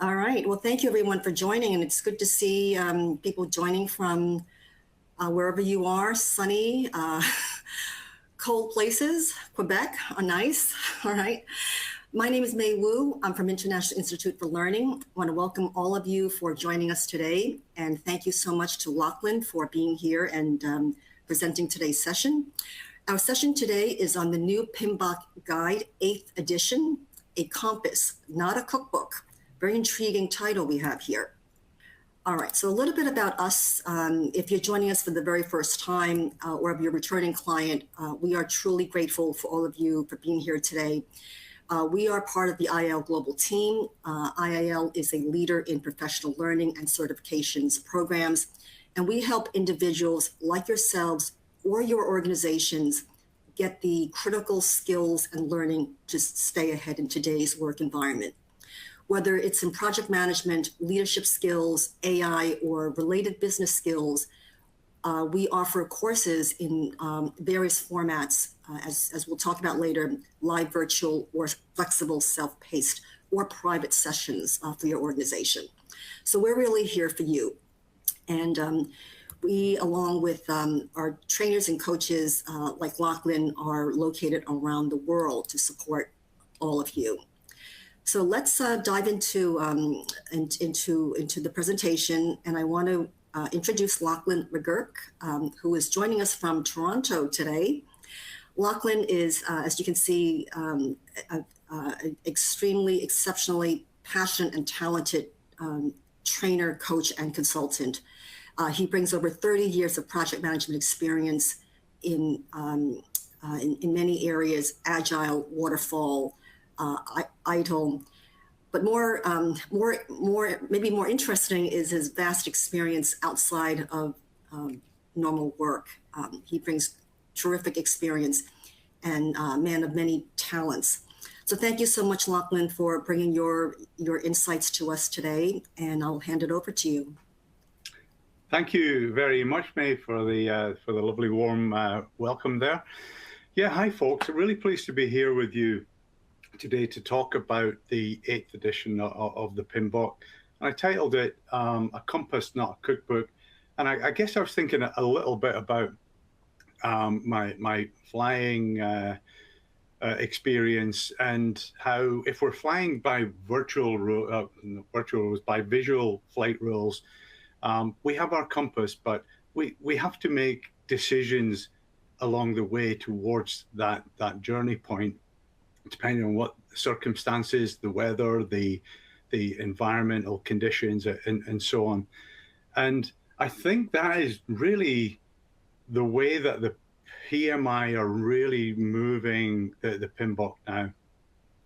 All right. Well, thank you everyone for joining, and it's good to see people joining from wherever you are, sunny, cold places, Quebec, nice. All right. My name is Mei Wu. I'm from International Institute for Learning. I want to welcome all of you for joining us today, and thank you so much to Lachlan for being here and presenting today's session. Our session today is on the new PMBOK Guide, 8th edition, a compass, not a cookbook. Very intriguing title we have here. All right, so a little bit about us. If you're joining us for the very first time or if you're a returning client, we are truly grateful for all of you for being here today. We are part of the IIL Global team. IIL is a leader in professional learning and certifications programs, and we help individuals like yourselves or your organizations get the critical skills and learning to stay ahead in today's work environment. Whether it's in project management, leadership skills, AI, or related business skills, we offer courses in various formats, as we'll talk about later, live, virtual, or flexible, self-paced, or private sessions for your organization. So we're really here for you. And we, along with our trainers and coaches like Lachlan, are located around the world to support all of you. So let's dive into the presentation, and I want to introduce Lachlan McGurk, who is joining us from Toronto today. Lachlan is, as you can see, extremely, exceptionally passionate and talented trainer, coach, and consultant. He brings over 30 years of project management experience in many areas: agile, waterfall, ITIL, but maybe more interesting is his vast experience outside of normal work. He brings terrific experience and man of many talents. So thank you so much, Lachlan, for bringing your insights to us today, and I'll hand it over to you. Thank you very much, May, for the lovely warm welcome there. Yeah, hi folks. I'm really pleased to be here with you today to talk about the 8th edition of the PMBOK. I titled it A Compass, Not a Cookbook. And I guess I was thinking a little bit about my flying experience, and how if we're flying by virtual rules, by visual flight rules, we have our compass, but we have to make decisions along the way towards that journey point, depending on what circumstances, the weather, the environmental conditions, and so on. And I think that is really the way that the PMI are really moving the PMBOK now.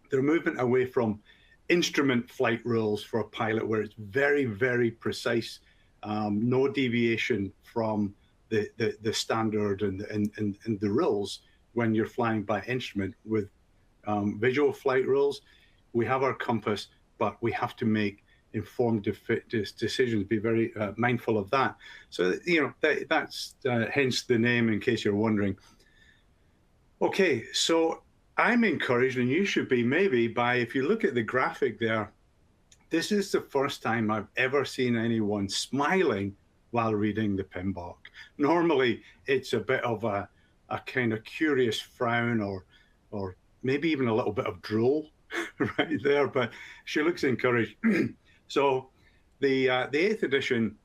They're moving away from instrument flight rules for a pilot, where it's very, very precise, no deviation from the standard and the rules when you're flying by instrument. With visual flight rules, we have our compass, but we have to make informed decisions, be very mindful of that. So, that's hence the name, in case you're wondering. Okay, so I'm encouraged, and you should be maybe, by, if you look at the graphic there, this is the first time I've ever seen anyone smiling while reading the PMBOK. Normally, it's a bit of a kind of curious frown, or maybe even a little bit of drool right there, but she looks encouraged. So the 8th edition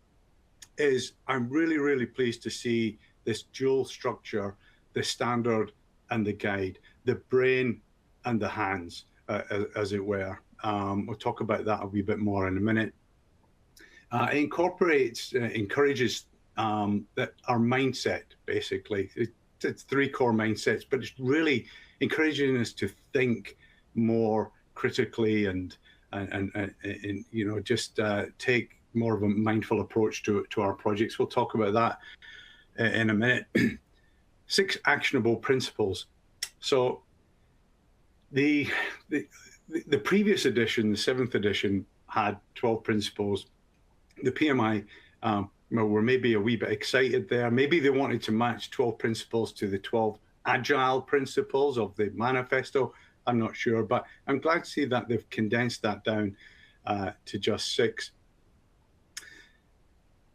is, I'm really, really pleased to see this dual structure, the standard and the guide, the brain and the hands, as it were. We'll talk about that a wee bit more in a minute. It incorporates, encourages that our mindset, basically. It's 3 core mindsets, but it's really encouraging us to think more critically and just take more of a mindful approach to our projects. We'll talk about that in a minute. 6 actionable principles. So the previous edition, the 7th edition, had 12 principles. The PMI were maybe a wee bit excited there. Maybe they wanted to match 12 principles to the 12 agile principles of the manifesto. I'm not sure, but I'm glad to see that they've condensed that down to just 6.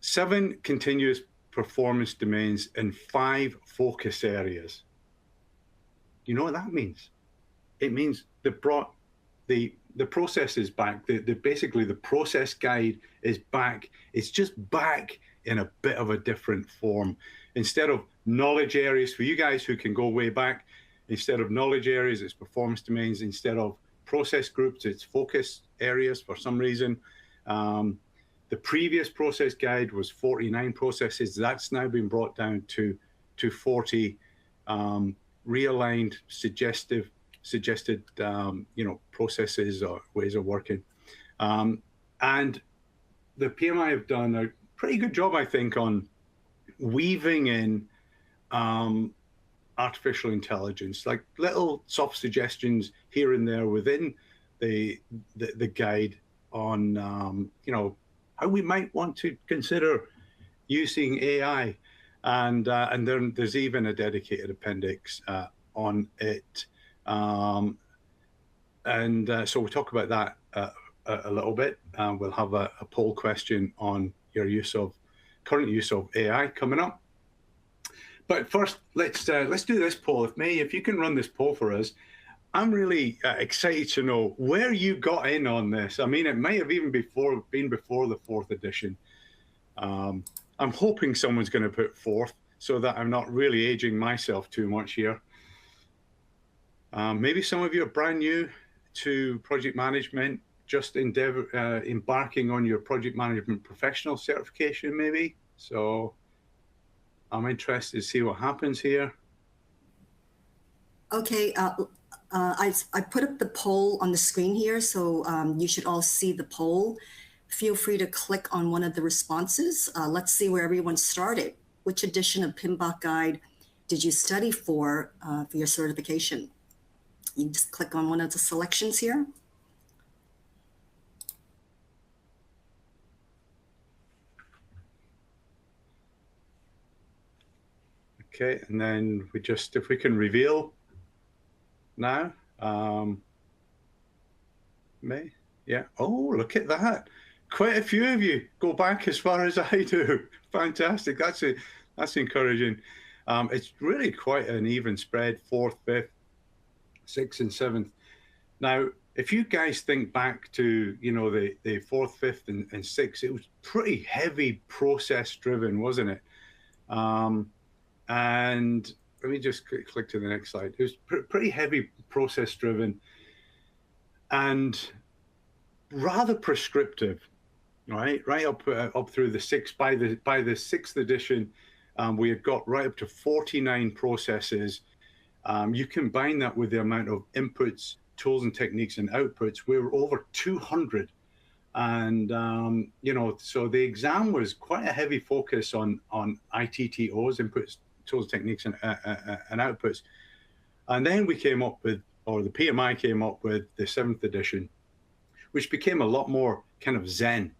7 continuous performance domains in 5 focus areas. You know what that means? It means they brought the processes back. Basically the process guide is back. It's just back in a bit of a different form. Instead of knowledge areas, for you guys who can go way back, instead of knowledge areas, it's performance domains. Instead of process groups, it's focus areas for some reason. The previous process guide was 49 processes. That's now been brought down to 40 realigned, suggested processes or ways of working. And the PMI have done a pretty good job, I think, on weaving in artificial intelligence, like little soft suggestions here and there within the guide on how we might want to consider using AI, and then there's even a dedicated appendix on it, so we'll talk about that a little bit. We'll have a poll question on your current use of AI coming up. But first, let's do this poll. If you can run this poll for us. I'm really excited to know where you got in on this. I mean, it may have even been before the 4th edition. I'm hoping someone's going to put 4th so that I'm not really aging myself too much here. Maybe some of you are brand new to project management, just embarking on your project management professional certification, maybe. So I'm interested to see what happens here. Okay. I put up the poll on the screen here, so you should all see the poll. Feel free to click on one of the responses. Let's see where everyone started. Which edition of PMBOK Guide did you study for your certification? You just click on one of the selections here. Okay, and then if we can reveal now. Yeah. Oh, look at that. Quite a few of you go back as far as I do. Fantastic. That's encouraging. It's really quite an even spread, 4th, 5th, 6th, and 7th. Now, if you guys think back to, the 4th, 5th, and 6th, it was pretty heavy process driven, wasn't it? And let me just click to the next slide. It was pretty heavy process driven and rather prescriptive, right up through the 6th. By the 6th edition, we had got right up to 49 processes. You combine that with the amount of inputs, tools and techniques, and outputs, we were over 200. And so the exam was quite a heavy focus on ITTOs, inputs, tools, techniques, and outputs. And then we came up with, or the PMI came up with, the 7th edition, which became a lot more kind of Zen,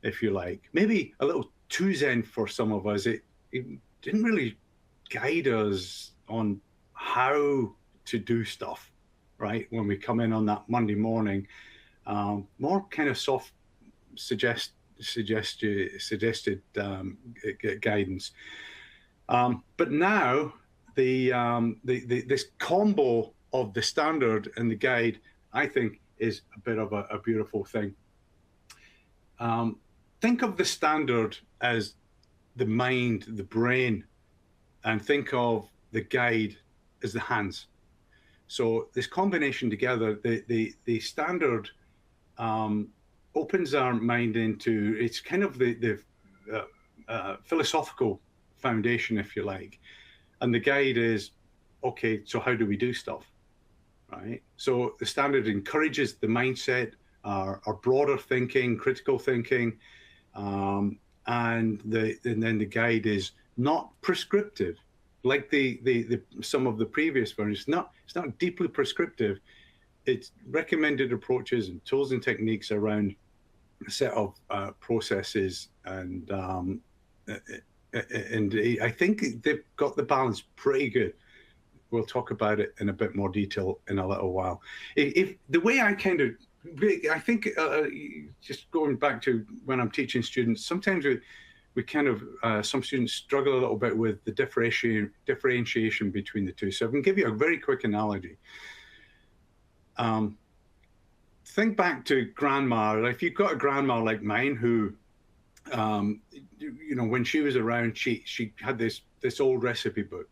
if you like. Maybe a little too Zen for some of us. It didn't really guide us on how to do stuff, right? When we come in on that Monday morning, more kind of soft suggested guidance. But now this combo of the standard and the guide, I think, is a bit of a beautiful thing. Think of the standard as the mind, the brain, and think of the guide as the hands. So this combination together, the standard opens our mind into, it's kind of the philosophical foundation, if you like. And the guide is, okay, so how do we do stuff, right? So the standard encourages the mindset, our broader thinking, critical thinking, and then the guide is not prescriptive, like the some of the previous versions. It's not deeply prescriptive. It's recommended approaches and tools and techniques around a set of processes, and I think they've got the balance pretty good. We'll talk about it in a bit more detail in a little while. If the way I kind of I think just going back to when I'm teaching students, sometimes we kind of some students struggle a little bit with the differentiation between the two. So I can give you a very quick analogy. Think back to grandma. If you've got a grandma like mine who, when she was around, she had this old recipe book,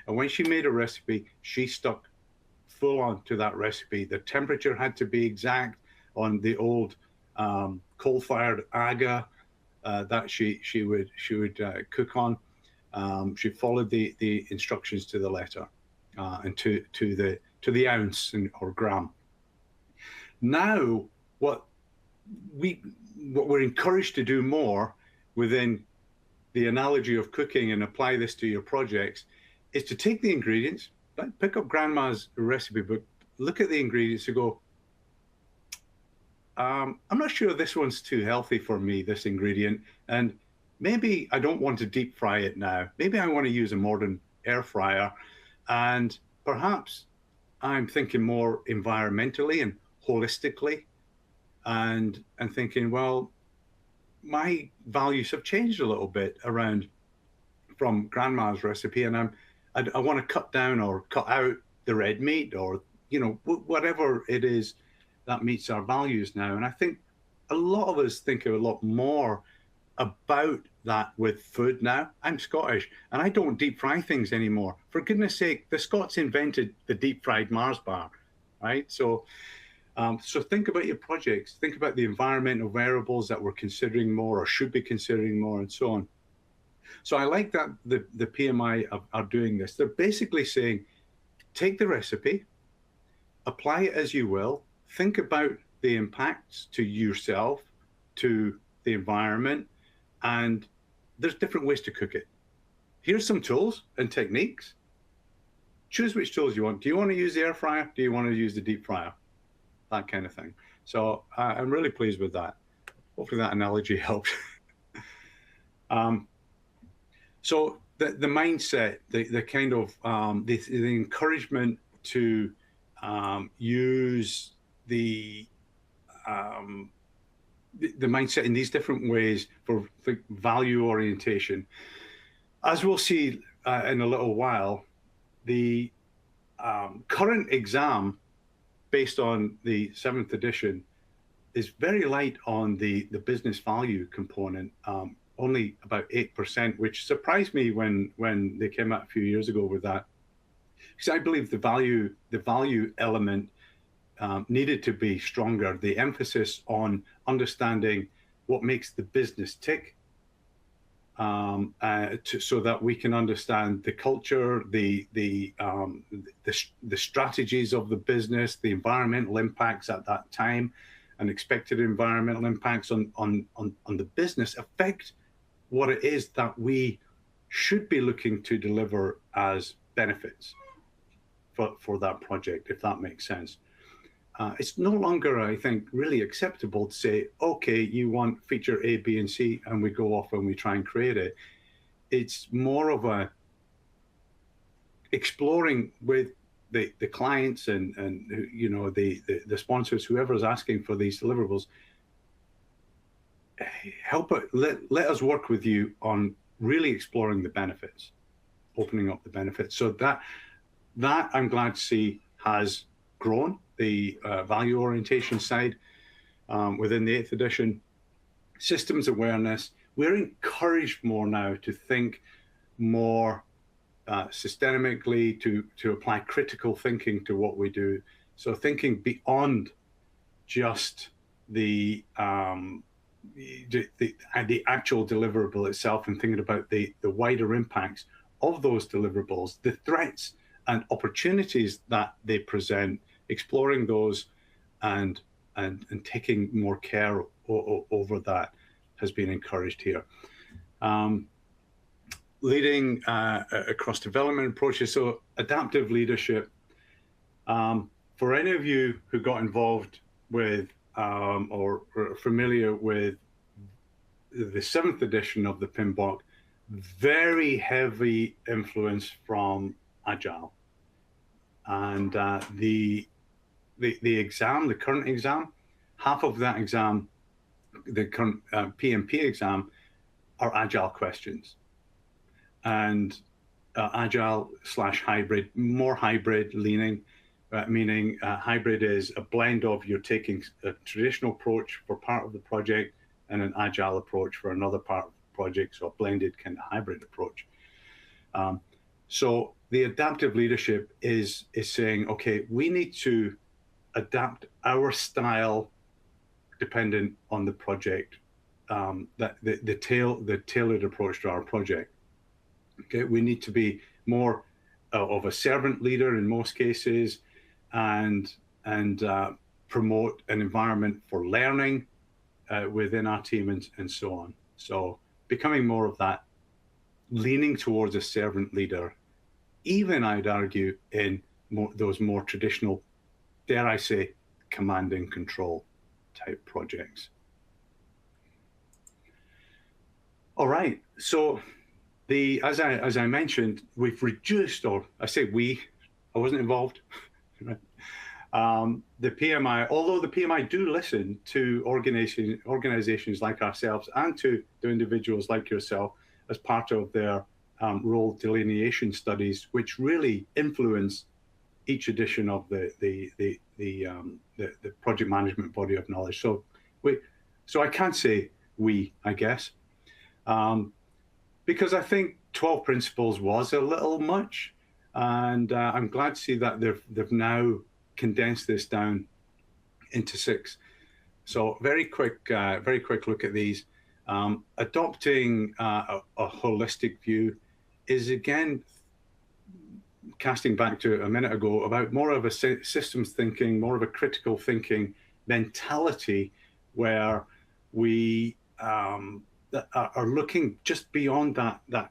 and when she made a recipe, she stuck full on to that recipe. The temperature had to be exact on the old coal-fired aga that she would cook on. She followed the instructions to the letter and to the ounce or gram. Now, what we're encouraged to do more within the analogy of cooking and apply this to your projects is to take the ingredients, pick up grandma's recipe book, look at the ingredients and go, I'm not sure this one's too healthy for me, this ingredient, and maybe I don't want to deep fry it now. Maybe I want to use a modern air fryer, and perhaps I'm thinking more environmentally and holistically, and thinking, well, my values have changed a little bit around from grandma's recipe, and I want to cut down or cut out the red meat, or whatever it is that meets our values now. And I think a lot of us think a lot more about that with food now. I'm Scottish, and I don't deep fry things anymore. For goodness sake, the Scots invented the deep fried Mars bar, right? So think about your projects, think about the environmental variables that we're considering more or should be considering more, and so on. So I like that the PMI are doing this. They're basically saying, take the recipe, apply it as you will, think about the impacts to yourself, to the environment, and there's different ways to cook it. Here's some tools and techniques. Choose which tools you want. Do you want to use the air fryer? Do you want to use the deep fryer? That kind of thing. So I'm really pleased with that. Hopefully that analogy helped. So the mindset, the kind of the encouragement to use the mindset in these different ways for value orientation. As we'll see in a little while, the current exam based on the 7th edition is very light on the business value component, only about 8%, which surprised me when they came out a few years ago with that. Because I believe the value element needed to be stronger. The emphasis on understanding what makes the business tick, so that we can understand the culture, the strategies of the business, the environmental impacts at that time, and expected environmental impacts on the business affect what it is that we should be looking to deliver as benefits for that project, if that makes sense. It's no longer, I think, really acceptable to say, okay, you want feature A, B, and C, and we go off and we try and create it. It's more of a exploring with the clients and the sponsors, whoever's asking for these deliverables. Let us work with you on really exploring the benefits, opening up the benefits. So that I'm glad to see has grown. The value orientation side within the 8th edition. Systems awareness, we're encouraged more now to think more systemically, to apply critical thinking to what we do. So thinking beyond just the actual deliverable itself, and thinking about the wider impacts of those deliverables, the threats and opportunities that they present, exploring those and taking more care over that has been encouraged here. Leading across development approaches, so adaptive leadership. For any of you who got involved with or are familiar with the 7th edition of the PMBOK, very heavy influence from Agile. And the exam, the current exam, half of that exam, the current PMP exam, are agile questions, and agile slash hybrid, more hybrid leaning, meaning hybrid is a blend of you're taking a traditional approach for part of the project and an agile approach for another part of the project, so a blended kind of hybrid approach. So the adaptive leadership is saying, okay, we need to adapt our style dependent on the project, that the tailored approach to our project. Okay, we need to be more of a servant leader in most cases, and promote an environment for learning within our team, and so on. So becoming more of that, leaning towards a servant leader, even I'd argue in those more traditional, dare I say, command and control type projects. All right, so as I mentioned, we've reduced, or I say we, I wasn't involved. The PMI, although the PMI do listen to organizations like ourselves and to individuals like yourself as part of their role delineation studies, which really influence each edition of the project management body of knowledge. So I can't say we, I guess, because I think 12 principles was a little much, and I'm glad to see that they've now condensed this down into 6. So very quick look at these. Adopting a holistic view is, again, casting back to a minute ago, about more of a systems thinking, more of a critical thinking mentality, where we are looking just beyond that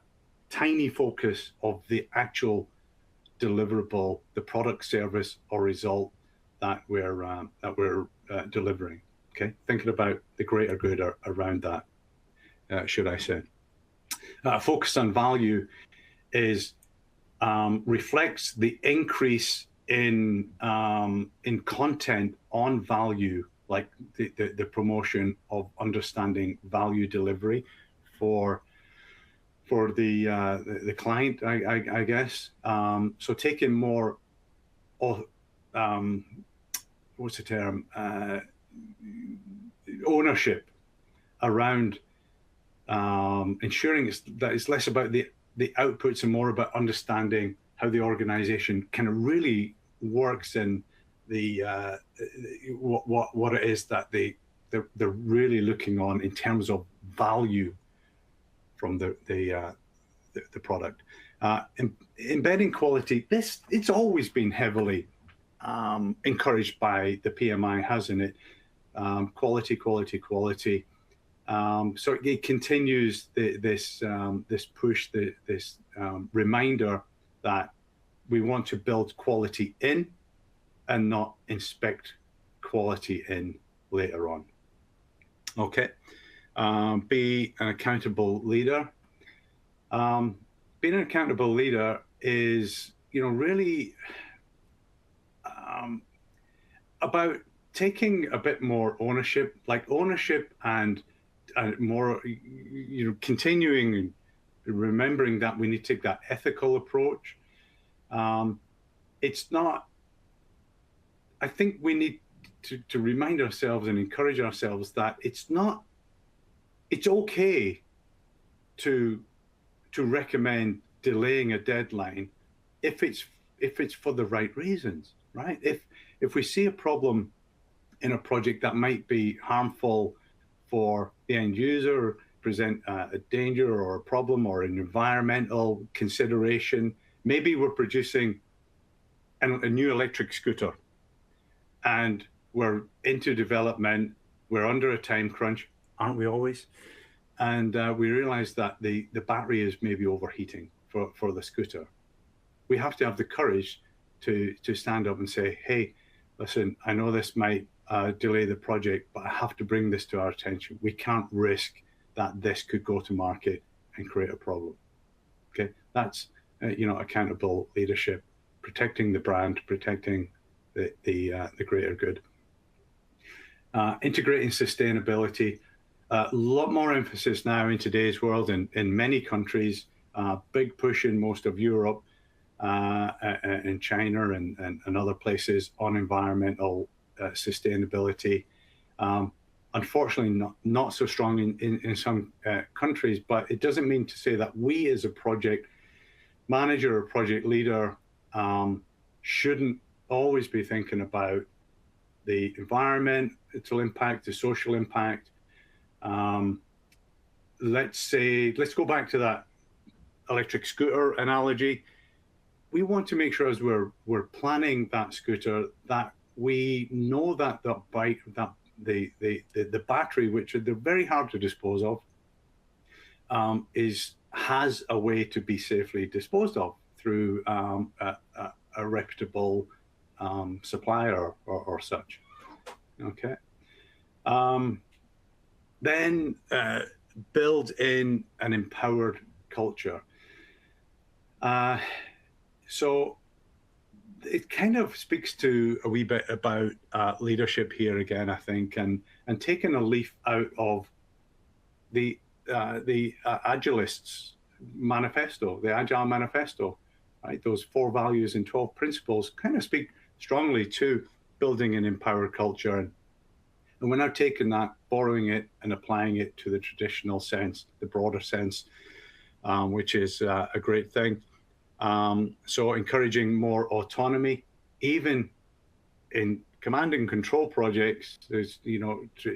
tiny focus of the actual deliverable, the product, service, or result that we're delivering. Okay, thinking about the greater good around that, should I say? Focus on value is reflects the increase in content on value, like the promotion of understanding value delivery for the client, I guess. So taking more of what's the term, ownership around ensuring that it's less about the outputs and more about understanding how the organization kind of really works, and the what it is that they're really looking on in terms of value from the product. Embedding quality, it's always been heavily encouraged by the PMI, hasn't it? Quality. So it continues this push, this reminder that we want to build quality in and not inspect quality in later on. Okay. Be an accountable leader. Being an accountable leader is, really about taking a bit more ownership, and more, continuing and remembering that we need to take that ethical approach. It's not, I think we need to remind ourselves and encourage ourselves that it's okay to recommend delaying a deadline if it's for the right reasons, right? If we see a problem in a project that might be harmful for the end user, present a danger or a problem or an environmental consideration, maybe we're producing a new electric scooter and we're into development, we're under a time crunch, aren't we always? And we realize that the battery is maybe overheating for the scooter. We have to have the courage to stand up and say, hey, listen, I know this might delay the project, but I have to bring this to our attention. We can't risk that this could go to market and create a problem. Okay, that's accountable leadership, protecting the brand, protecting the greater good. integrating sustainability. A lot more emphasis now in today's world in many countries, big push in most of Europe, in China and other places on environmental sustainability. Unfortunately, not so strong in some countries, but it doesn't mean to say that we as a project manager or project leader shouldn't always be thinking about the environmental impact, the social impact. Let's go back to that electric scooter analogy. We want to make sure as we're planning that scooter that we know that the bike, that the battery, which they're very hard to dispose of, has a way to be safely disposed of through a reputable supplier or such. Okay. Then build in an empowered culture. So it kind of speaks to a wee bit about leadership here again, I think, and taking a leaf out of the Agilists manifesto, the Agile manifesto, right? Those 4 values and 12 principles kind of speak strongly to building an empowered culture. And we're now taking that, borrowing it and applying it to the traditional sense, the broader sense, which is a great thing. So encouraging more autonomy, even in command and control projects, there's,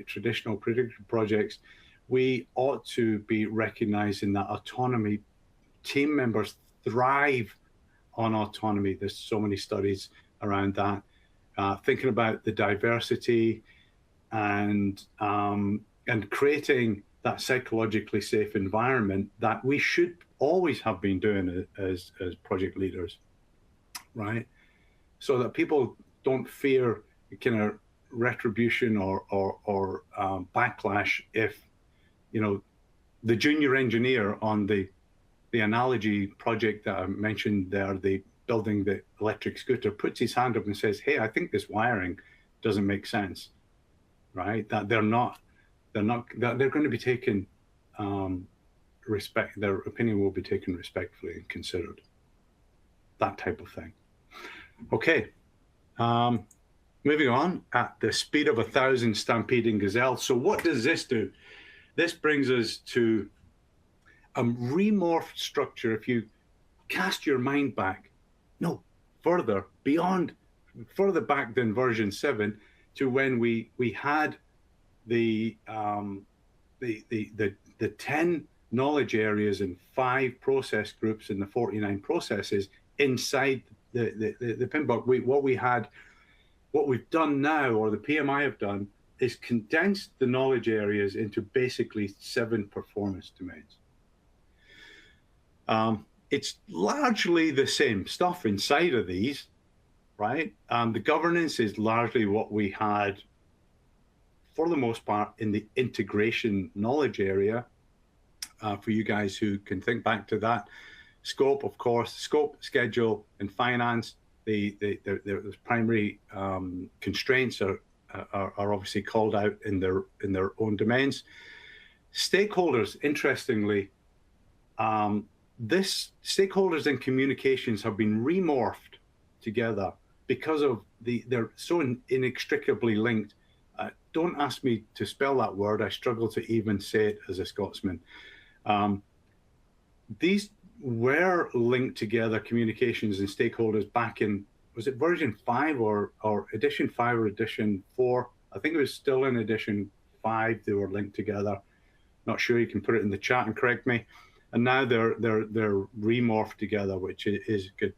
traditional predictive projects, we ought to be recognizing that autonomy. Team members thrive on autonomy. There's so many studies around that. Thinking about the diversity and creating that psychologically safe environment that we should always have been doing as project leaders, right? So that people don't fear kind of retribution or backlash if, the junior engineer on the analogy project that I mentioned there, the building the electric scooter, puts his hand up and says, "Hey, I think this wiring doesn't make sense," right? That they're going to be taken respect. Their opinion will be taken respectfully and considered. That type of thing. Okay. Moving on at the speed of 1,000 stampeding gazelles. So what does this do? This brings us to a remorphed structure. If you cast your mind back, further back than version 7, to when we had the 10 knowledge areas and 5 process groups and the 49 processes inside the PMBOK. What we've done now, or the PMI have done, is condensed the knowledge areas into basically 7 performance domains. It's largely the same stuff inside of these, right? The governance is largely what we had, for the most part, in the integration knowledge area. For you guys who can think back to that, scope, of course, scope, schedule, and finance. The primary constraints are obviously called out in their own domains. Stakeholders, interestingly, stakeholders and communications have been remorphed together because of they're so inextricably linked. Don't ask me to spell that word. I struggle to even say it as a Scotsman. These were linked together, communications and stakeholders, back in, was it version 5 or edition 5 or edition 4? I think it was still in edition 5 they were linked together. Not sure, you can put it in the chat and correct me. And now they're remorphed together, which is good.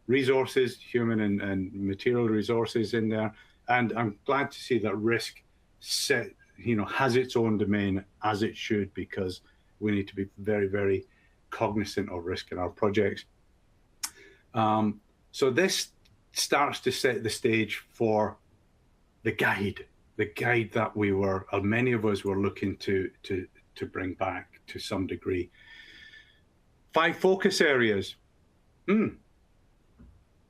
Resources, human and material resources in there. And I'm glad to see that risk has its own domain, as it should, because we need to be very, very cognizant of risk in our projects. So this starts to set the stage for the guide that we were, many of us were looking to bring back to some degree. 5 focus areas.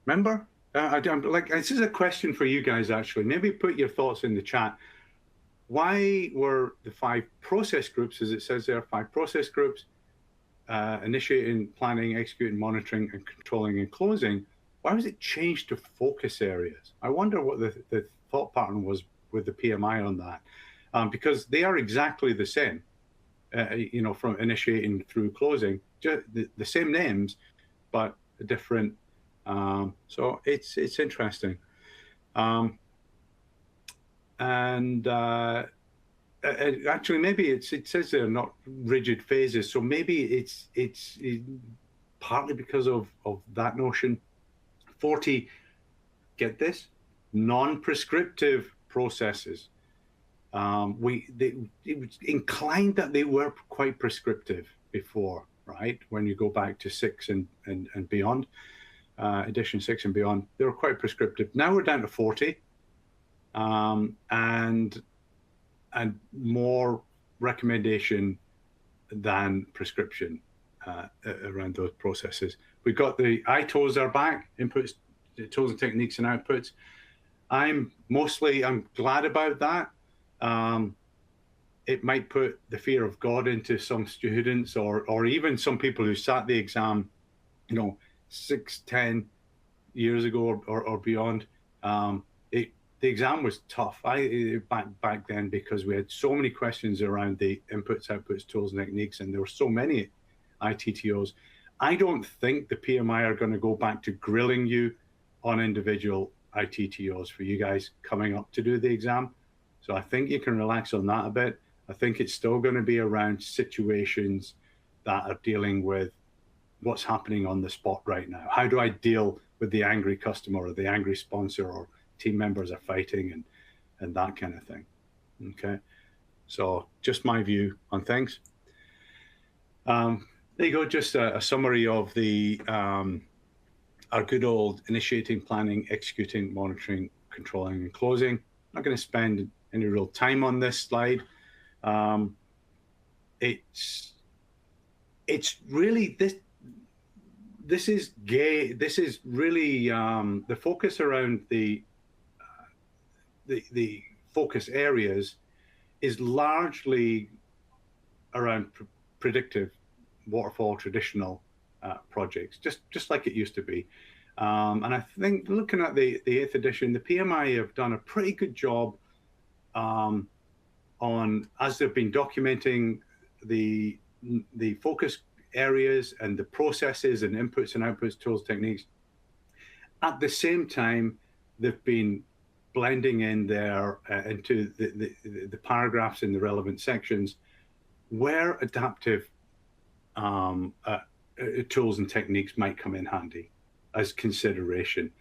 Remember? This is a question for you guys, actually. Maybe put your thoughts in the chat. why were the 5 process groups, as it says there, 5 process groups, initiating, planning, executing, monitoring, and controlling and closing, why was it changed to focus areas? I wonder what the thought pattern was with the PMI on that, because they are exactly the same, from initiating through closing, just the same names, but different. So it's interesting. Actually, maybe it says they're not rigid phases, so maybe it's partly because of that notion. 40, get this, non-prescriptive processes. It was inclined that they were quite prescriptive before, right? When you go back to 6 and beyond, edition 6 and beyond, they were quite prescriptive. Now we're down to 40, and more recommendation than prescription around those processes. We've got the ITOs are back, inputs, tools and techniques and outputs. I'm glad about that. It might put the fear of God into some students or even some people who sat the exam, 6-10 years ago or beyond. The exam was tough back then because we had so many questions around the inputs, outputs, tools, and techniques, and there were so many ITTOs. I don't think the PMI are going to go back to grilling you on individual ITTOs for you guys coming up to do the exam. So I think you can relax on that a bit. I think it's still going to be around situations that are dealing with what's happening on the spot right now. How do I deal with the angry customer or the angry sponsor or team members are fighting and that kind of thing. Okay, so just my view on things. There you go, just a summary of our good old initiating, planning, executing, monitoring, controlling, and closing. I'm not going to spend any real time on this slide. It's really this is gay. This is really the focus around the focus areas is largely around predictive waterfall traditional projects, just like it used to be. And I think looking at the 8th edition, the PMI have done a pretty good job on, as they've been documenting the focus areas and the processes and inputs and outputs, tools, techniques. At the same time, they've been blending in there into the paragraphs in the relevant sections where adaptive tools and techniques might come in handy as consideration.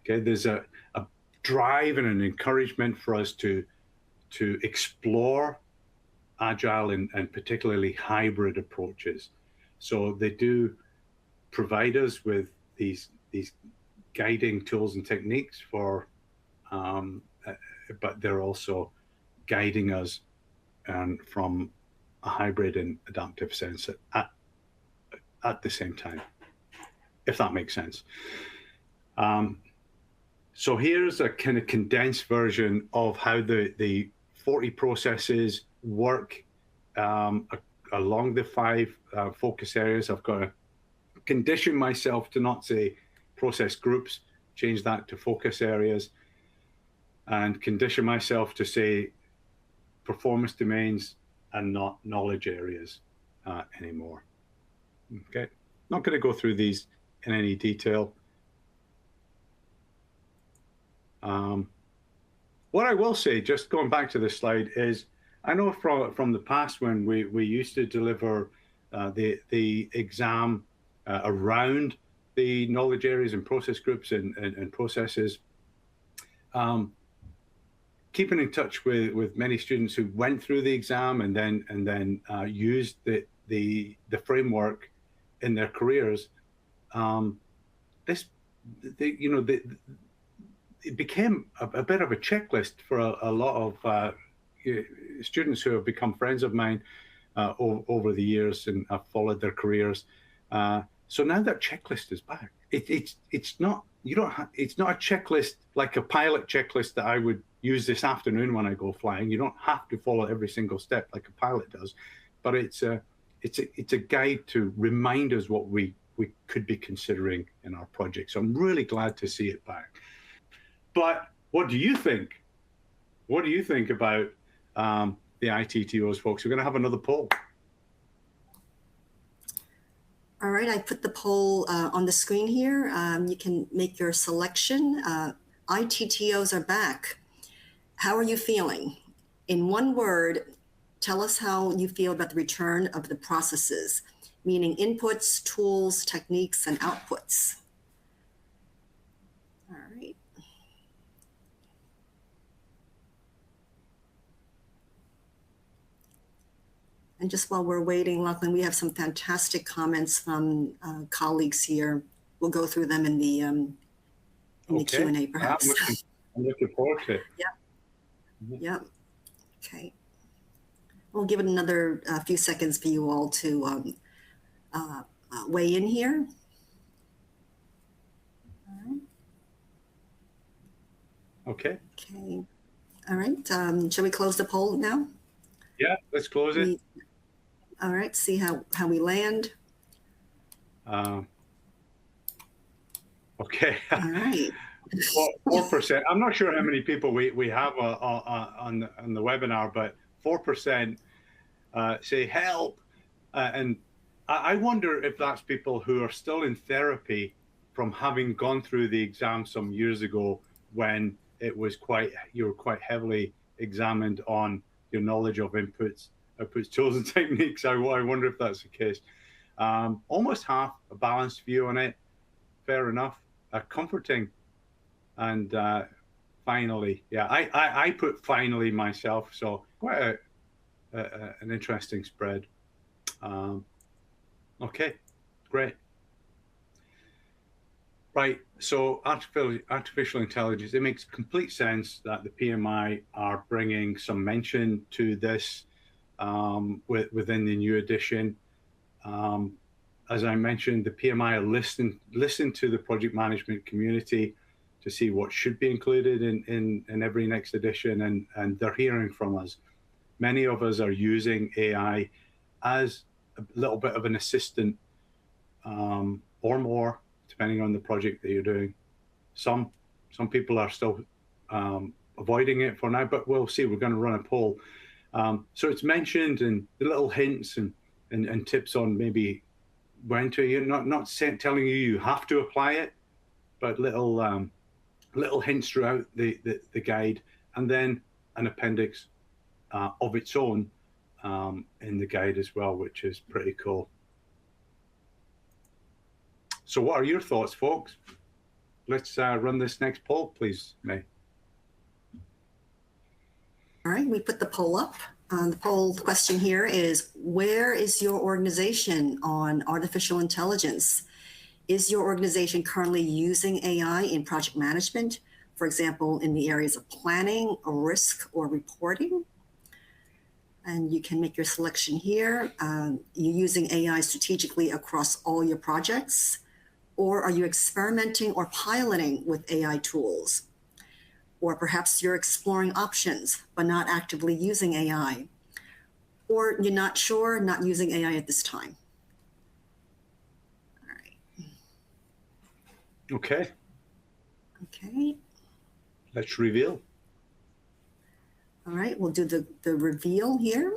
Okay, there's a drive and an encouragement for us to explore agile and particularly hybrid approaches. So they do provide us with these guiding tools and techniques for, but they're also guiding us from a hybrid and adaptive sense at the same time, if that makes sense. So here's a kind of condensed version of how the 40 processes work along the 5 focus areas. I've got to condition myself to not say process groups, change that to focus areas, and condition myself to say performance domains and not knowledge areas anymore. Okay, not going to go through these in any detail. What I will say, just going back to this slide, is I know from the past when we used to deliver the exam around the knowledge areas and process groups and processes, keeping in touch with many students who went through the exam and then used the framework in their careers. It became a bit of a checklist for a lot of students who have become friends of mine over the years and have followed their careers. So now that checklist is back. It's not a checklist like a pilot checklist that I would use this afternoon when I go flying. You don't have to follow every single step like a pilot does, but it's a guide to remind us what we could be considering in our project. So I'm really glad to see it back. But what do you think? What do you think about the ITTOs, folks? We're going to have another poll. All right, I put the poll on the screen here. You can make your selection. ITTOs are back. How are you feeling? In one word, tell us how you feel about the return of the processes, meaning inputs, tools, techniques, and outputs. All right. And just while we're waiting, Lachlan, we have some fantastic comments from colleagues here. We'll go through them in the Q&A, perhaps. I'm looking forward to it. Yeah. Yep. Okay. We'll give it another few seconds for you all to weigh in here. All right. Okay. Okay. All right. Shall we close the poll now? Yeah, let's close it. All right. See how we land. Okay. All right. 4%. I'm not sure how many people we have on the webinar, but 4% say help, and I wonder if that's people who are still in therapy from having gone through the exam some years ago when it was you were quite heavily examined on your knowledge of inputs, outputs, tools, and techniques. I wonder if that's the case. Almost half a balanced view on it. Fair enough. Comforting. And finally, yeah, I put finally myself, so quite an interesting spread. Okay, great. Right, so artificial intelligence, it makes complete sense that the PMI are bringing some mention to this within the new edition. As I mentioned, the PMI are listen to the project management community to see what should be included in every next edition, and they're hearing from us. Many of us are using AI as a little bit of an assistant or more, depending on the project that you're doing. Some people are still avoiding it for now, but we'll see. We're going to run a poll. So it's mentioned, and the little hints and tips on maybe when to, not telling you have to apply it, but little hints throughout the guide, and then an appendix of its own in the guide as well, which is pretty cool. So what are your thoughts, folks? Let's run this next poll, please, May. All right, we put the poll up. The poll question here is, where is your organization on artificial intelligence? Is your organization currently using AI in project management, for example, in the areas of planning, or risk, or reporting? And you can make your selection here. You're using AI strategically across all your projects, or are you experimenting or piloting with AI tools? Or perhaps you're exploring options, but not actively using AI. Or you're not sure, not using AI at this time. All right. Okay. Okay. Let's reveal. All right, we'll do the reveal here.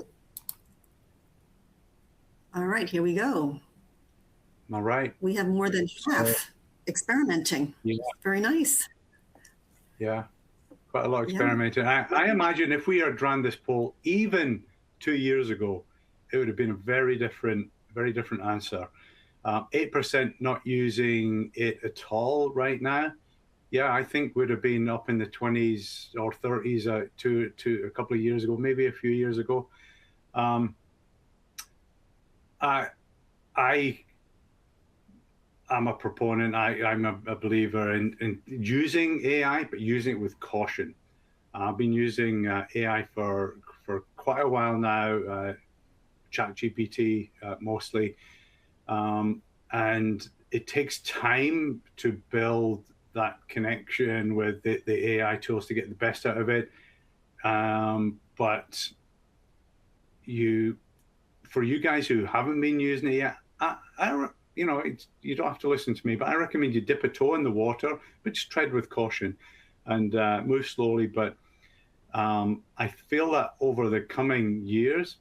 All right, here we go. All right. We have more than half experimenting. Yeah. Very nice. Yeah, quite a lot of experimenting. Yeah. I imagine if we had run this poll even 2 years ago, it would have been a very different answer. 8% not using it at all right now. Yeah, I think would have been up in the 20s or 30s to a couple of years ago, maybe a few years ago. I'm a proponent. I'm a believer in using AI, but using it with caution. I've been using AI for quite a while now, ChatGPT mostly, and it takes time to build that connection with the AI tools to get the best out of it. But for you guys who haven't been using it yet, you know, you don't have to listen to me, but I recommend you dip a toe in the water, but just tread with caution and move slowly. But I feel that over the coming years,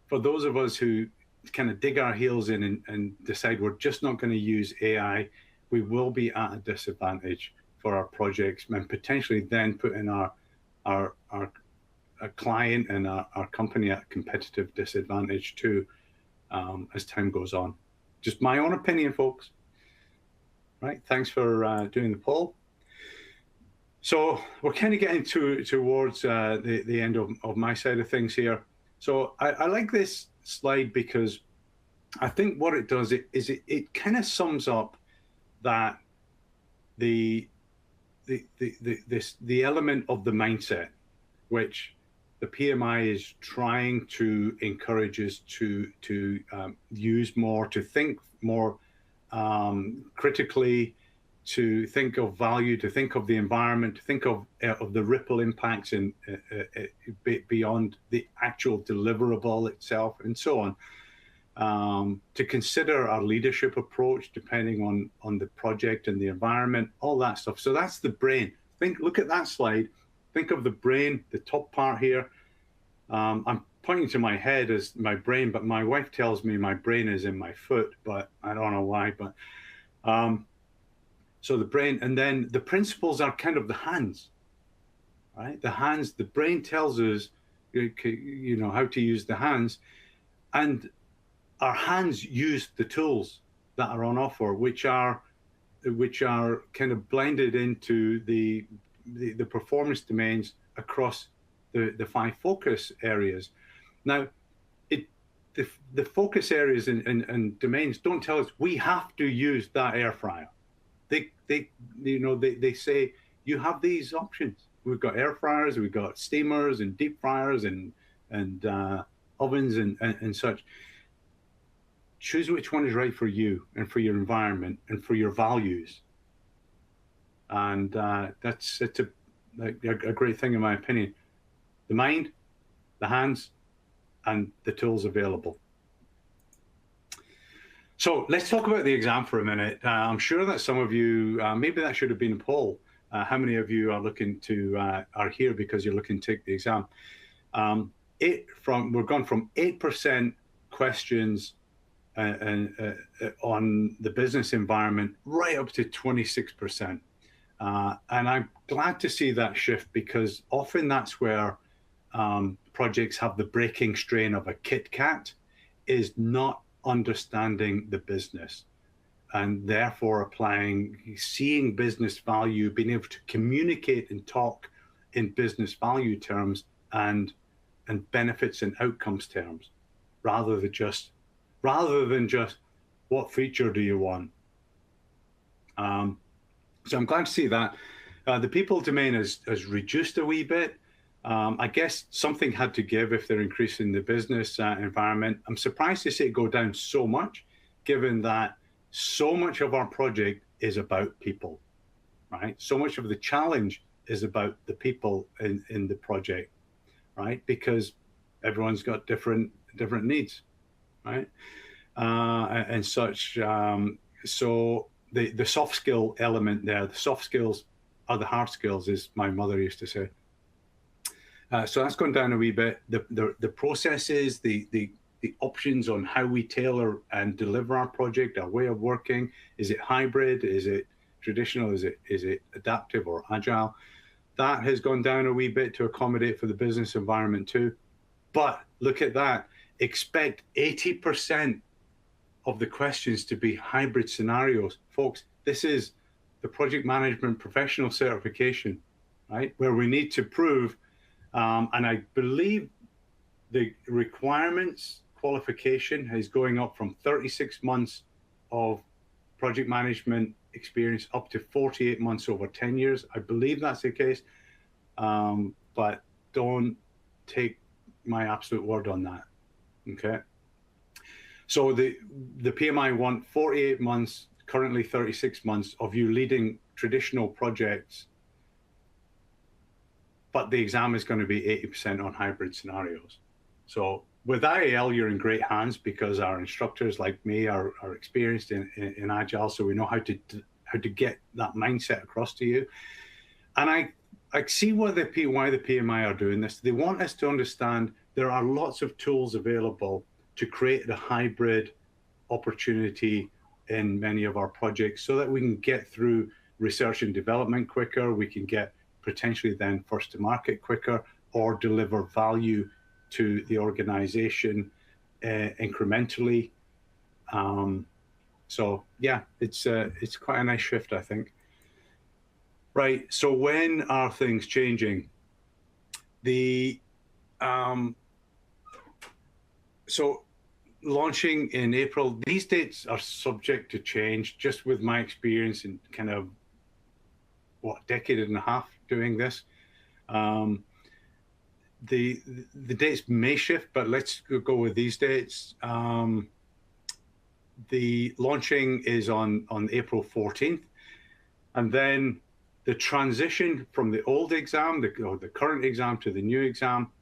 for those of us who kind of dig our heels in and decide we're just not going to use AI, we will be at a disadvantage for our projects, and potentially then putting our client and our company at a competitive disadvantage too, as time goes on. Just my own opinion, folks. Right? Thanks for doing the poll. So we're kind of getting towards the end of my side of things here. So I like this slide because I think what it does is it kind of sums up that the element of the mindset, which the PMI is trying to encourage us to use more, to think more critically, to think of value, to think of the environment, to think of the ripple impacts and beyond the actual deliverable itself, and so on. To consider our leadership approach depending on the project and the environment, all that stuff. So that's the brain. Look at that slide. Think of the brain, the top part here. I'm pointing to my head as my brain, but my wife tells me my brain is in my foot, but I don't know why. But so the brain, and then the principles are kind of the hands, right? The hands, the brain tells us, you know, how to use the hands, and our hands use the tools that are on offer, which are kind of blended into the performance domains across the 5 focus areas. Now, the focus areas and domains don't tell us we have to use that air fryer. They say you have these options. We've got air fryers, we've got steamers and deep fryers and ovens and such. Choose which one is right for you and for your environment and for your values. And it's a great thing in my opinion. The mind, the hands, and the tools available. So let's talk about the exam for a minute. I'm sure that some of you, maybe that should have been a poll. How many of you are looking to are here because you're looking to take the exam? We've gone from 8% questions on the business environment right up to 26%. And I'm glad to see that shift because often that's where projects have the breaking strain of a Kit Kat, is not understanding the business and therefore seeing business value, being able to communicate and talk in business value terms and benefits and outcomes terms, rather than just what feature do you want. So I'm glad to see that. The people domain has reduced a wee bit. I guess something had to give if they're increasing the business environment. I'm surprised to see it go down so much, given that so much of our project is about people, right? So much of the challenge is about the people in the project, right? Because everyone's got different needs, right? And such. So the soft skill element there, the soft skills are the hard skills, as my mother used to say. So that's gone down a wee bit. The processes, the options on how we tailor and deliver our project, our way of working. Is it hybrid? Is it traditional? Is it adaptive or agile? That has gone down a wee bit to accommodate for the business environment too. But look at that. Expect 80% of the questions to be hybrid scenarios. Folks, this is the project management professional certification, right? Where we need to prove, and I believe the requirements qualification is going up from 36 months of project management experience up to 48 months over 10 years. I believe that's the case, but don't take my absolute word on that, okay? So the PMI want 48 months, currently 36 months of you leading traditional projects, but the exam is going to be 80% on hybrid scenarios. So with IAL, you're in great hands because our instructors like me are experienced in Agile, so we know how to get that mindset across to you. And I see why the PMI are doing this. They want us to understand there are lots of tools available to create the hybrid opportunity in many of our projects so that we can get through research and development quicker, we can get potentially then first to market quicker, or deliver value to the organization incrementally. So yeah, it's quite a nice shift, I think. Right, so when are things changing? So launching in April, these dates are subject to change, just with my experience in kind of, decade and a half doing this. The dates may shift, but let's go with these dates. The launching is on April 14th, and then the transition from the old exam, the current exam, to the new exam,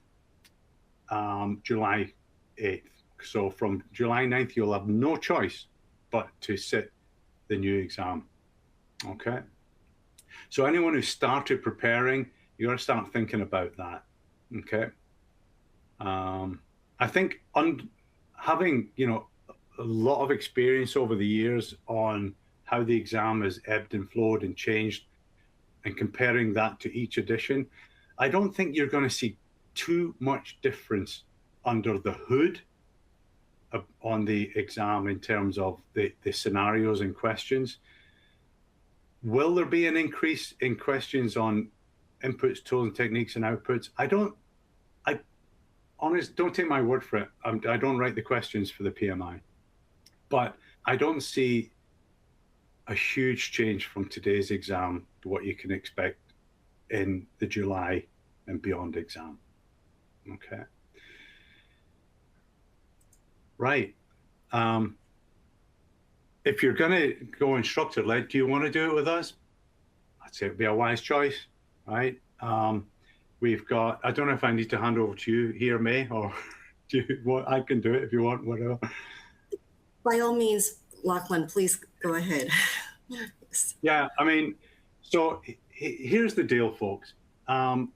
July 8th. So from July 9th, you'll have no choice but to sit the new exam. Okay. So anyone who started preparing, you got to start thinking about that. Okay. I think having, a lot of experience over the years on how the exam has ebbed and flowed and changed, and comparing that to each edition, I don't think you're going to see too much difference under the hood on the exam in terms of the scenarios and questions. Will there be an increase in questions on inputs, tools, and techniques and outputs? Don't take my word for it. I don't write the questions for the PMI, but I don't see a huge change from today's exam to what you can expect in the July and beyond exam. Okay. Right. If you're going to go instructor-led, do you want to do it with us? I'd say it'd be a wise choice, right? We've got, I don't know if I need to hand over to you here, May, or do you want, I can do it if you want, whatever. By all means, Lachlan, please go ahead. Yes. Yeah, I mean, so here's the deal, folks. I've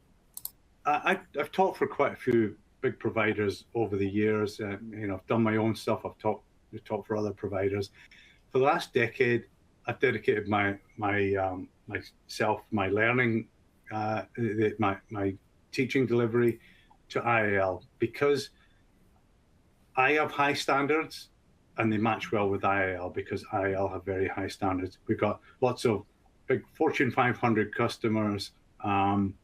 taught for quite a few big providers over the years. I've done my own stuff. I've taught for other providers. For the last decade, I've dedicated myself, my learning, my teaching delivery to IAL, because I have high standards and they match well with IAL because IAL have very high standards. We've got lots of big Fortune 500 customers and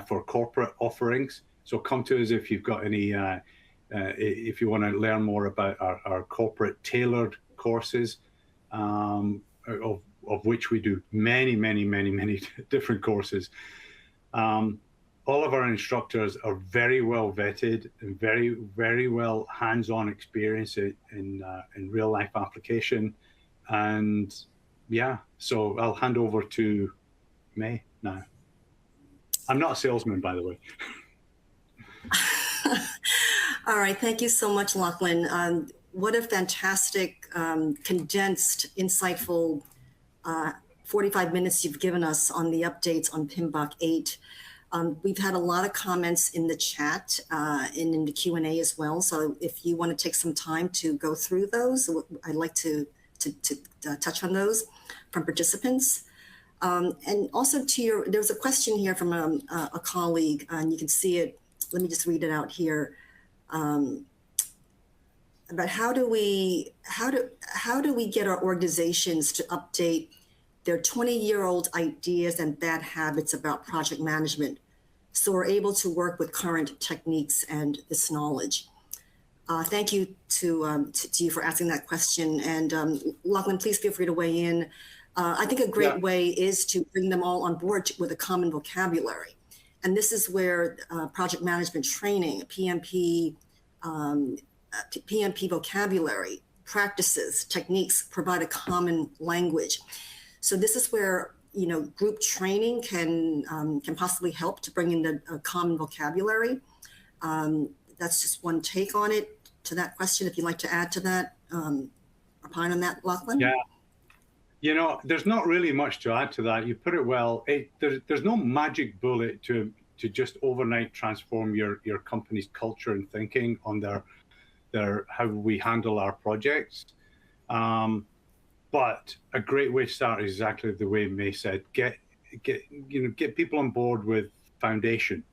for corporate offerings. So come to us if you've got any, if you want to learn more about our corporate tailored courses, of which we do many different courses. All of our instructors are very well vetted and very well hands-on experience in real life application. And yeah, so I'll hand over to May now. I'm not a salesman, by the way. All right, thank you so much, Lachlan. What a fantastic, condensed, insightful 45 minutes you've given us on the updates on PMBOK 8. We've had a lot of comments in the chat and in the Q&A as well. So if you want to take some time to go through those, I'd like to touch on those from participants. And also there was a question here from a colleague, and you can see it. Let me just read it out here. About how do we get our organizations to update their 20-year-old ideas and bad habits about project management, so we're able to work with current techniques and this knowledge? Thank you to you for asking that question. And Lachlan, please feel free to weigh in. I think a great way is to bring them all on board with a common vocabulary. And this is where project management training, PMP vocabulary, practices, techniques provide a common language. So this is where, you know, group training can possibly help to bring in the common vocabulary. That's just one take on it to that question. If you'd like to add to that, opine on that, Lachlan? Yeah. You know, there's not really much to add to that. You put it well. There's no magic bullet to just overnight transform your company's culture and thinking on their how we handle our projects. But a great way to start is exactly the way May said. Get people on board with foundation,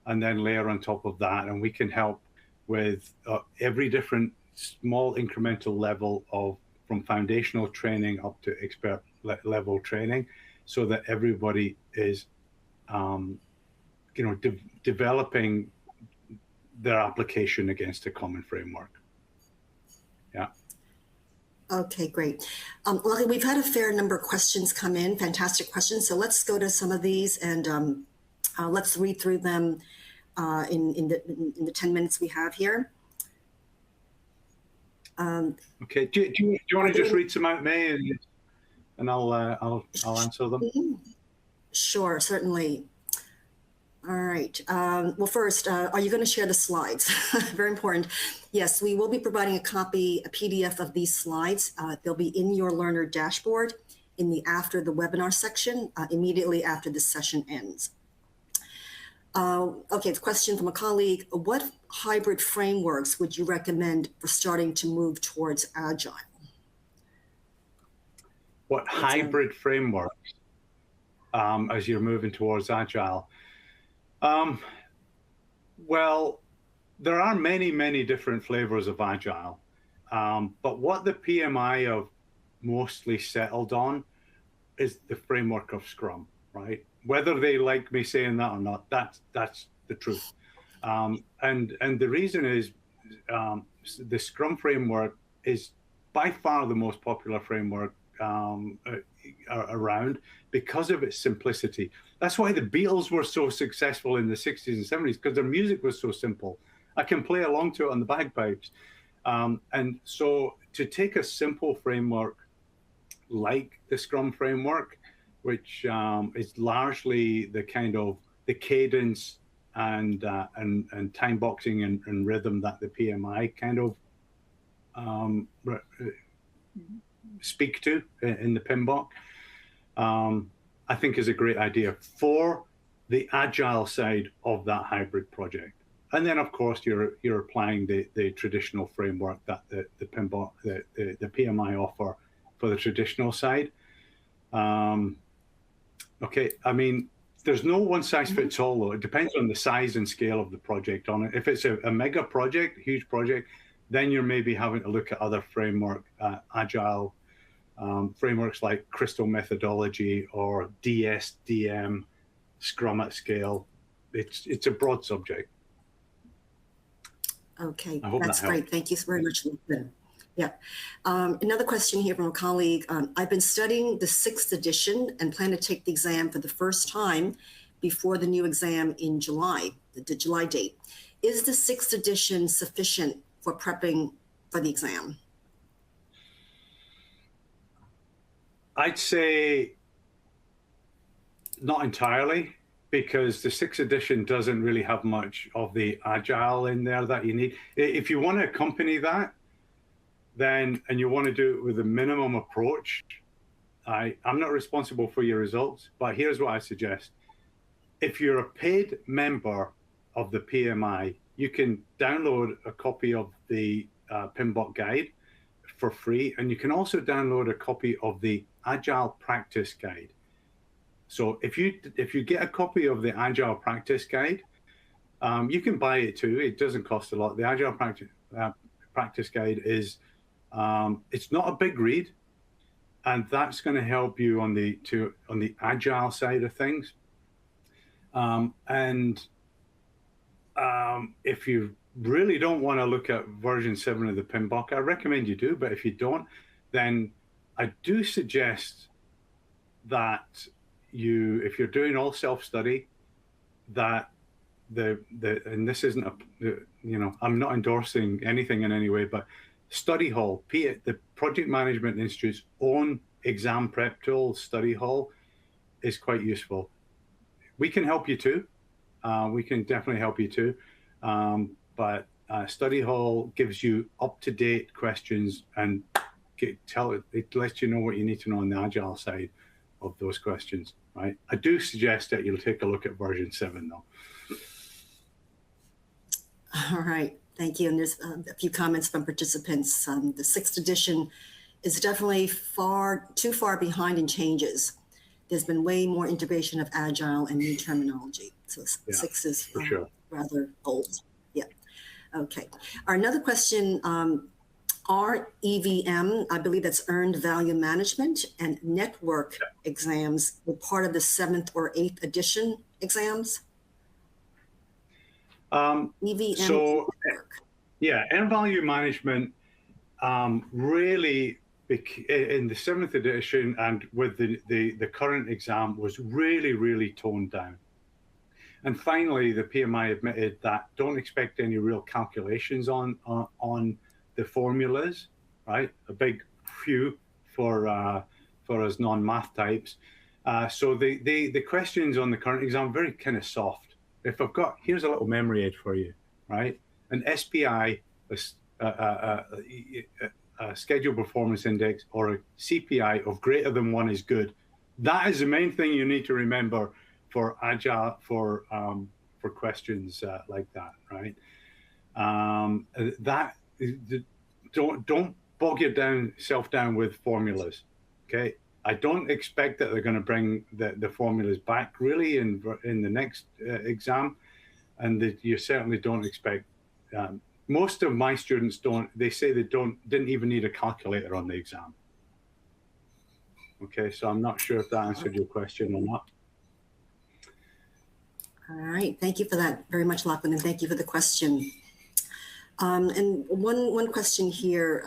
and then layer on top of that, and we can help with every different small incremental level of from foundational training up to expert level training, so that everybody is, developing their application against a common framework. Yeah. Okay, great. Well, we've had a fair number of questions come in, fantastic questions. So let's go to some of these and let's read through them in the 10 minutes we have here. Okay. Do you want to just read some out, May, and I'll answer them? Sure, certainly. All right. Well, first, are you going to share the slides? Very important. Yes, we will be providing a PDF of these slides. They'll be in your learner dashboard after the webinar section, immediately after this session ends. Okay, it's a question from a colleague. What hybrid frameworks would you recommend for starting to move towards Agile? What hybrid frameworks as you're moving towards Agile? Well, there are many, many different flavors of Agile, but what the PMI have mostly settled on is the framework of Scrum, right? Whether they like me saying that or not, that's the truth. And the reason is the Scrum framework is by far the most popular framework around because of its simplicity. That's why the Beatles were so successful in the 60s and 70s, because their music was so simple. I can play along to it on the bagpipes. And so to take a simple framework like the Scrum framework, which is largely the kind of the cadence and time boxing and rhythm that the PMI kind of speak to in the PMBOK, I think is a great idea for the Agile side of that hybrid project. And then, of course, you're applying the traditional framework that the PMBOK, the PMI offer for the traditional side. Okay, I mean, there's no one size fits all, though. It depends on the size and scale of the project on it. If it's a mega project, huge project, then you're maybe having to look at other framework, Agile frameworks like Crystal Methodology or DSDM, Scrum at Scale. It's a broad subject. Okay, that's great. Thank you very much, Lachlan. Yeah. Another question here from a colleague. I've been studying the 6th edition and plan to take the exam for the first time before the new exam in July, the July date. Is the 6th edition sufficient for prepping for the exam? I'd say not entirely, because the 6th edition doesn't really have much of the Agile in there that you need. If you want to accompany that, then, and you want to do it with a minimum approach, I'm not responsible for your results, but here's what I suggest. If you're a paid member of the PMI, you can download a copy of the PMBOK guide for free, and you can also download a copy of the Agile Practice Guide. So if you get a copy of the Agile Practice Guide, you can buy it too. It doesn't cost a lot. The Agile Practice Guide is, it's not a big read, and that's going to help you on the Agile side of things. If you really don't want to look at version 7 of the PMBOK, I recommend you do. But if you don't, then I do suggest that if you're doing all self-study, that and this isn't I'm not endorsing anything in any way, but Study Hall, the Project Management Institute's own exam prep tool, Study Hall, is quite useful. We can help you too. We can definitely help you too. But Study Hall gives you up-to-date questions and it lets you know what you need to know on the Agile side of those questions, right? I do suggest that you'll take a look at version 7 though. All right, thank you. And there's a few comments from participants. The 6th edition is definitely too far behind in changes. There's been way more integration of Agile and new terminology. So 6 is for sure. Rather old. Yeah. Okay. Another question, are EVM, I believe that's Earned Value Management, and network exams were part of the 7th or 8th edition exams? EVM so, yeah, Earned Value Management really, in the 7th edition and with the current exam, was really toned down. And finally, the PMI admitted that don't expect any real calculations on the formulas, right? A big few for us non-math types. So the questions on the current exam very kind of soft. If here's a little memory aid for you, right? An SPI, a scheduled performance index, or a CPI of greater than 1 is good. That is the main thing you need to remember for Agile, for questions like that, right? Don't bog yourself down with formulas, okay? I don't expect that they're going to bring the formulas back really in the next exam, and that you certainly don't expect. Most of my students don't. They say they didn't even need a calculator on the exam. Okay, so I'm not sure if that answered your question or not. All right, thank you for that very much, Lachlan, and thank you for the question. And one question here.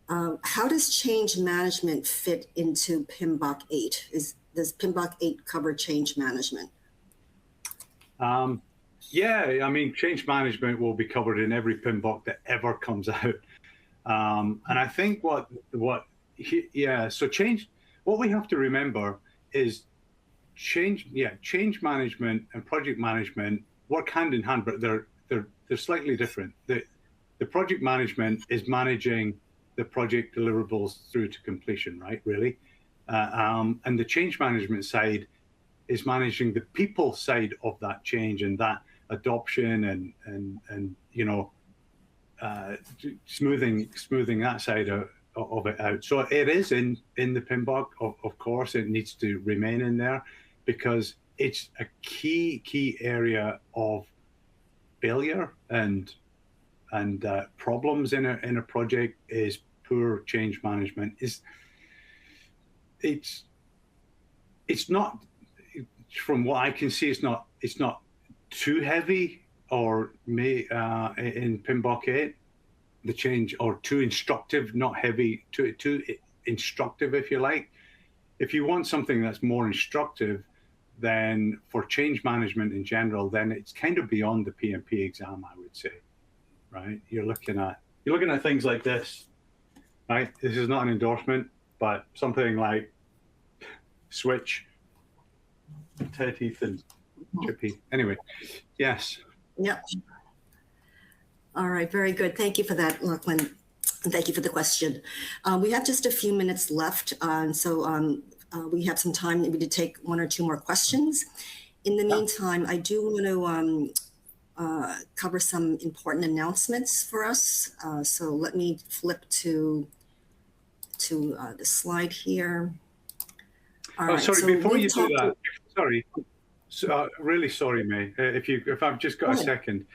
How does change management fit into PMBOK 8? Does PMBOK 8 cover change management? Yeah, I mean, change management will be covered in every PMBOK that ever comes out. And I think so what we have to remember is change management and project management work hand in hand, but they're slightly different. The project management is managing the project deliverables through to completion, right? Really, and the change management side is managing the people side of that change and that adoption and smoothing that side of it out. So it is in the PMBOK, of course. It needs to remain in there because it's a key area of failure and problems in a project is poor change management. It's not, from what I can see, it's not too heavy or in PMBOK 8, the change, or too instructive, not heavy, too instructive, if you like. If you want something that's more instructive, then for change management in general, then it's kind of beyond the PMP exam, I would say, right? You're looking at things like this, right? This is not an endorsement, but something like Switch, Ted Heath and Chippy. Anyway, yes. Yep. All right, very good. Thank you for that, Lachlan. And thank you for the question. We have just a few minutes left, so we have some time maybe to take 1 or 2 more questions. In the meantime, I do want to cover some important announcements for us. So let me flip to the slide here. All right, sorry, so before you do that, sorry. Really sorry, May. If I've just got a second,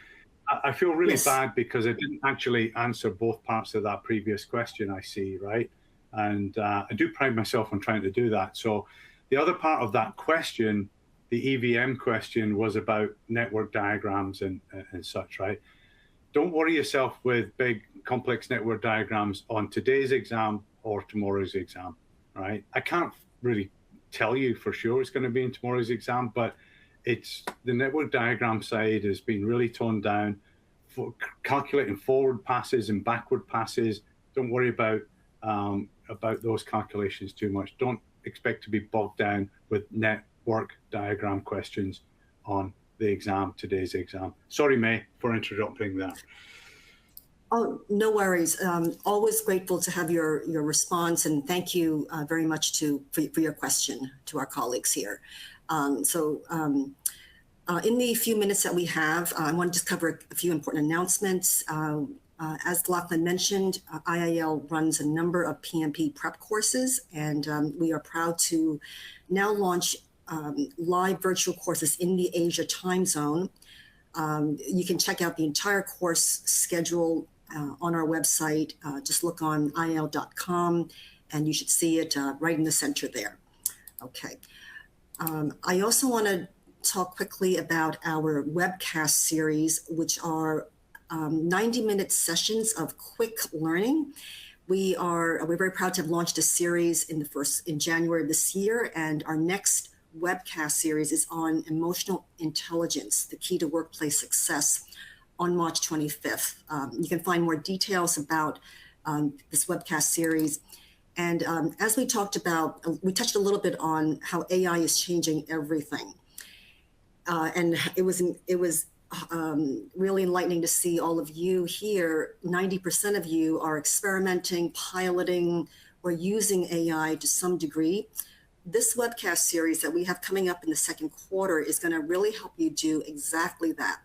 I feel really bad because I didn't actually answer both parts of that previous question. I see, right? And I do pride myself on trying to do that. So the other part of that question, the EVM question, was about network diagrams and such, right? Don't worry yourself with big complex network diagrams on today's exam or tomorrow's exam, right? I can't really tell you for sure it's going to be in tomorrow's exam, but it's the network diagram side has been really toned down for calculating forward passes and backward passes. Don't worry about about those calculations too much. Don't expect to be bogged down with network diagram questions on the exam, today's exam. Sorry, May, for interrupting that. Oh, no worries. Always grateful to have your response, and thank you very much for your question to our colleagues here. In the few minutes that we have, I want to just cover a few important announcements. As Lachlan mentioned, IIL runs a number of PMP prep courses, and we are proud to now launch live virtual courses in the Asia time zone. You can check out the entire course schedule on our website. Just look on IIL.com and you should see it right in the center there. Okay. I also want to talk quickly about our webcast series, which are 90-minute sessions of quick learning. We're very proud to have launched a series in January of this year, and our next webcast series is on emotional intelligence, the key to workplace success, on March 25th. You can find more details about this webcast series. And as we talked about, we touched a little bit on how AI is changing everything. And it was really enlightening to see all of you here. 90% of you are experimenting, piloting, or using AI to some degree. This webcast series that we have coming up in the second quarter is going to really help you do exactly that,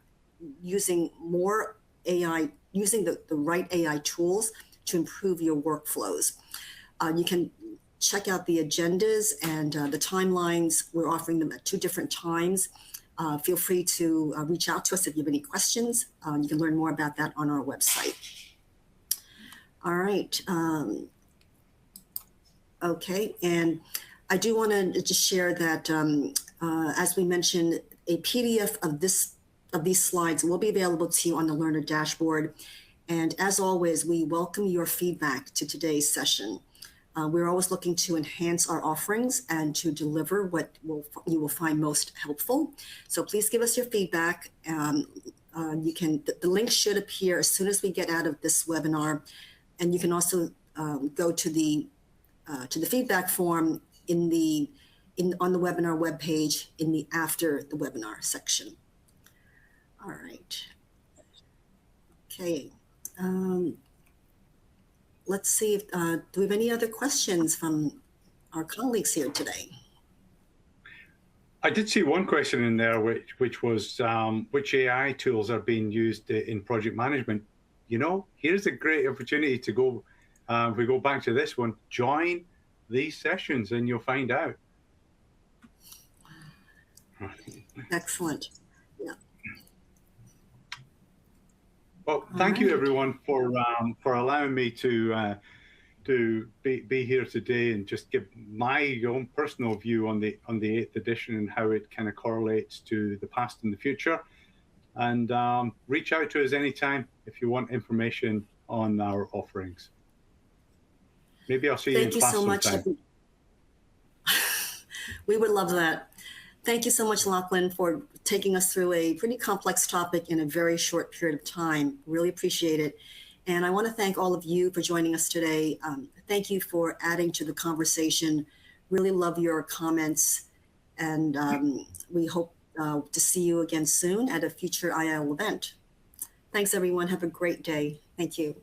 using more AI, using the right AI tools to improve your workflows. You can check out the agendas and the timelines. We're offering them at 2 different times. Feel free to reach out to us if you have any questions. You can learn more about that on our website. All right. Okay, and I do want to just share that, as we mentioned, a PDF of these slides will be available to you on the Learner dashboard. And as always, we welcome your feedback to today's session. We're always looking to enhance our offerings and to deliver what you will find most helpful. So please give us your feedback. The link should appear as soon as we get out of this webinar, and you can also go to the feedback form on the webinar webpage in the after the webinar section. All right. Okay. Let's see if do we have any other questions from our colleagues here today? I did see one question in there, which was which AI tools are being used in project management. You know, here's a great opportunity to go. If we go back to this one, join these sessions, and you'll find out. Excellent. Yeah. Well, thank you everyone for allowing me to be here today and just give my own personal view on the 8th edition and how it kind of correlates to the past and the future. And reach out to us anytime if you want information on our offerings. Maybe I'll see you in class sometime. Thank you so much. We would love that. Thank you so much, Lachlan, for taking us through a pretty complex topic in a very short period of time. Really appreciate it. And I want to thank all of you for joining us today. Thank you for adding to the conversation. Really love your comments. And we hope to see you again soon at a future IIL event. Thanks, everyone. Have a great day. Thank you.